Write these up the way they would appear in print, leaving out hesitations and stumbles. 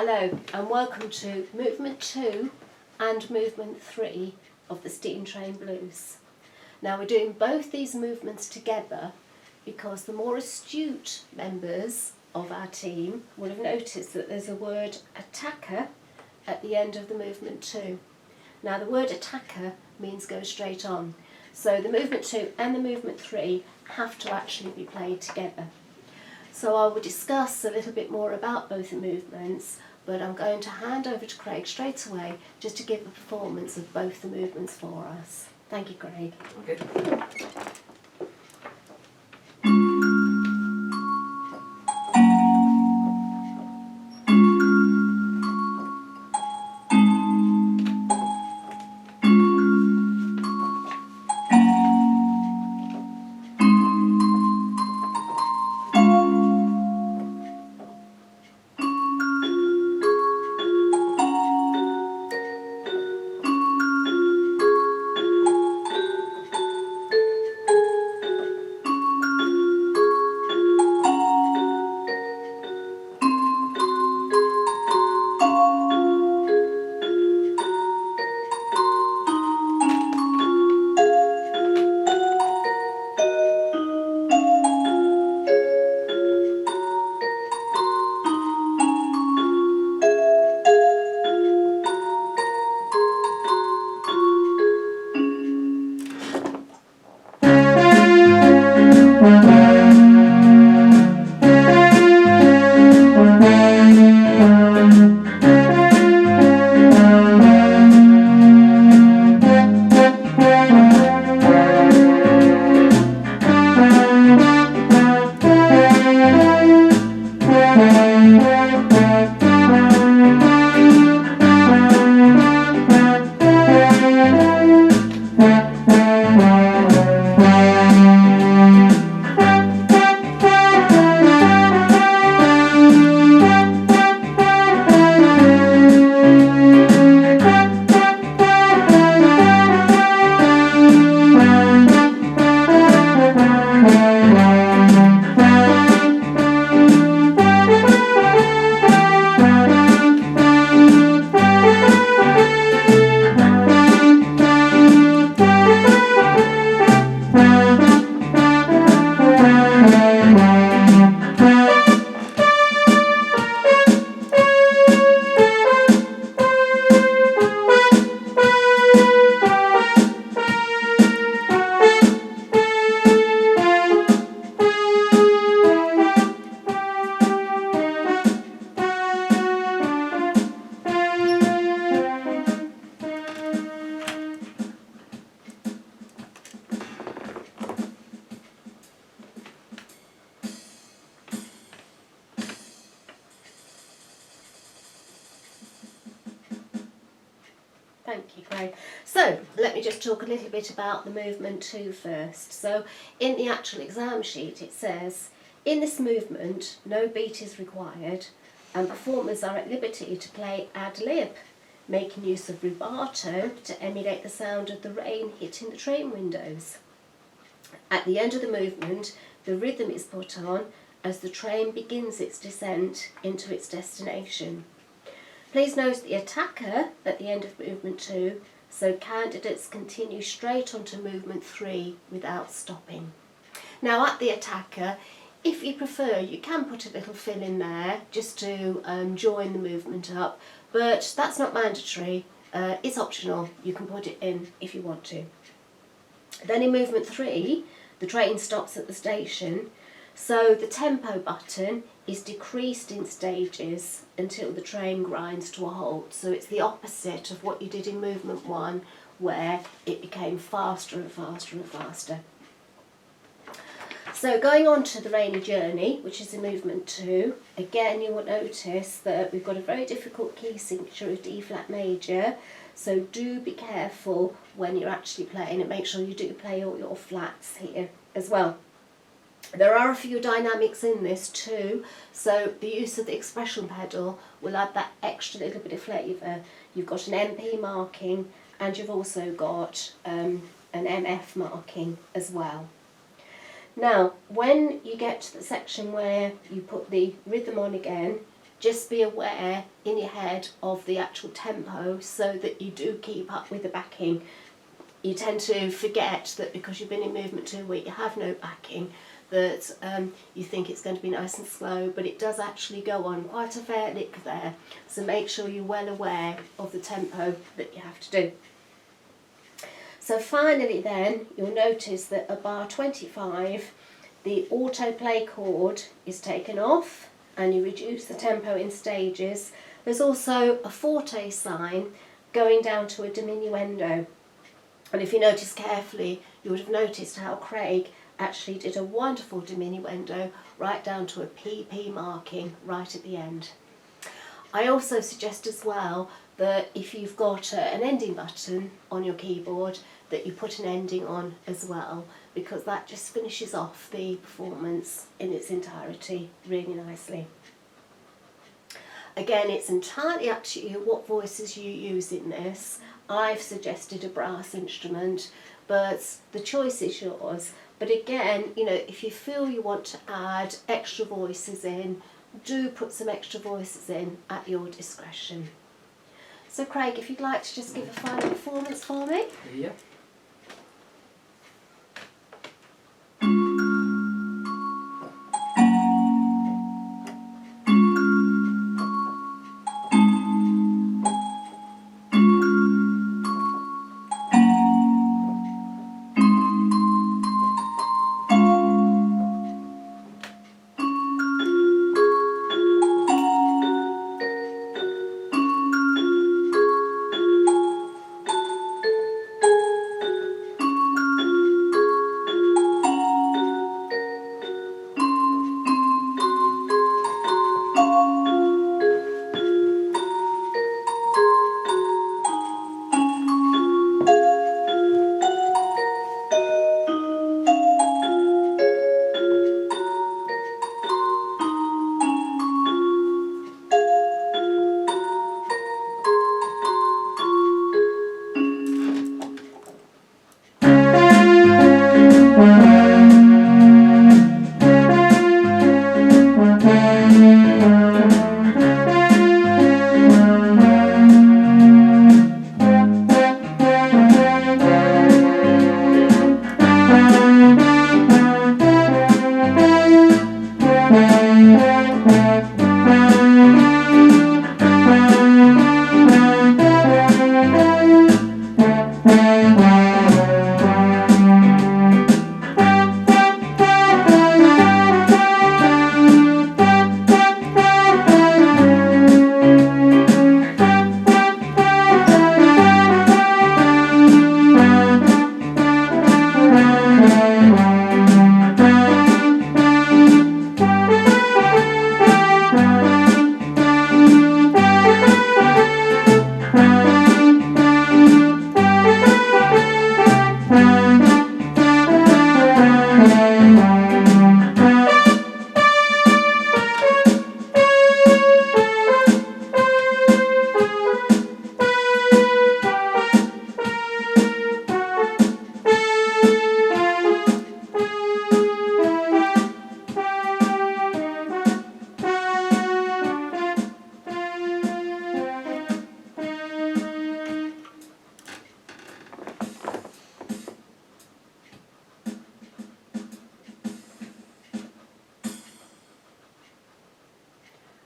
Hello and welcome to Movement 2 and Movement 3 of the Steam Train Blues. Now we're doing both these movements together because the more astute members of our team will have noticed that there's a word attacker at the end of the Movement 2. Now the word attacker means go straight on. So the Movement 2 and the Movement 3 have to actually be played together. So I will discuss a little bit more about both the movements, but I'm going to hand over to Craig straight away just to give a performance of both the movements for us. Thank you, Craig. Okay. Thank you, Craig. So let me just talk a little bit about the movement 2 first. So in the actual exam sheet it says, in this movement no beat is required and performers are at liberty to play ad lib, making use of rubato to emulate the sound of the rain hitting the train windows. At the end of the movement, the rhythm is put on as the train begins its descent into its destination. Please note the attacker at the end of movement 2, so candidates continue straight onto movement 3 without stopping. Now at the attacker, if you prefer, you can put a little fill in there just to join the movement up, but that's not mandatory, it's optional, you can put it in if you want to. Then in movement 3, the train stops at the station, so the tempo button is decreased in stages until the train grinds to a halt. So it's the opposite of what you did in movement 1, where it became faster and faster and faster. So going on to the Rainy Journey, which is in movement 2, again you will notice that we've got a very difficult key signature of D flat major, so do be careful when you're actually playing and make sure you do play all your flats here as well. There are a few dynamics in this too, so the use of the expression pedal will add that extra little bit of flavour. You've got an MP marking and you've also got an MF marking as well. Now, when you get to the section where you put the rhythm on again, just be aware in your head of the actual tempo so that you do keep up with the backing. You tend to forget that because you've been in movement 2 week, you have no backing, that you think it's going to be nice and slow, but it does actually go on quite a fair lick there. So make sure you're well aware of the tempo that you have to do. So finally then, you'll notice that at bar 25, the autoplay chord is taken off and you reduce the tempo in stages. There's also a forte sign going down to a diminuendo. And if you notice carefully, you would have noticed how Craig actually did a wonderful diminuendo right down to a PP marking right at the end. I also suggest as well that if you've got an ending button on your keyboard, that you put an ending on as well, because that just finishes off the performance in its entirety really nicely. Again, it's entirely up to you what voices you use in this. I've suggested a brass instrument, but the choice is yours. But again, you know, if you feel you want to add extra voices in, do put some extra voices in at your discretion. So Craig, if you'd like to just give a final performance for me. Yeah.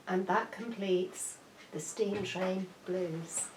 And that completes the Steam Train Blues.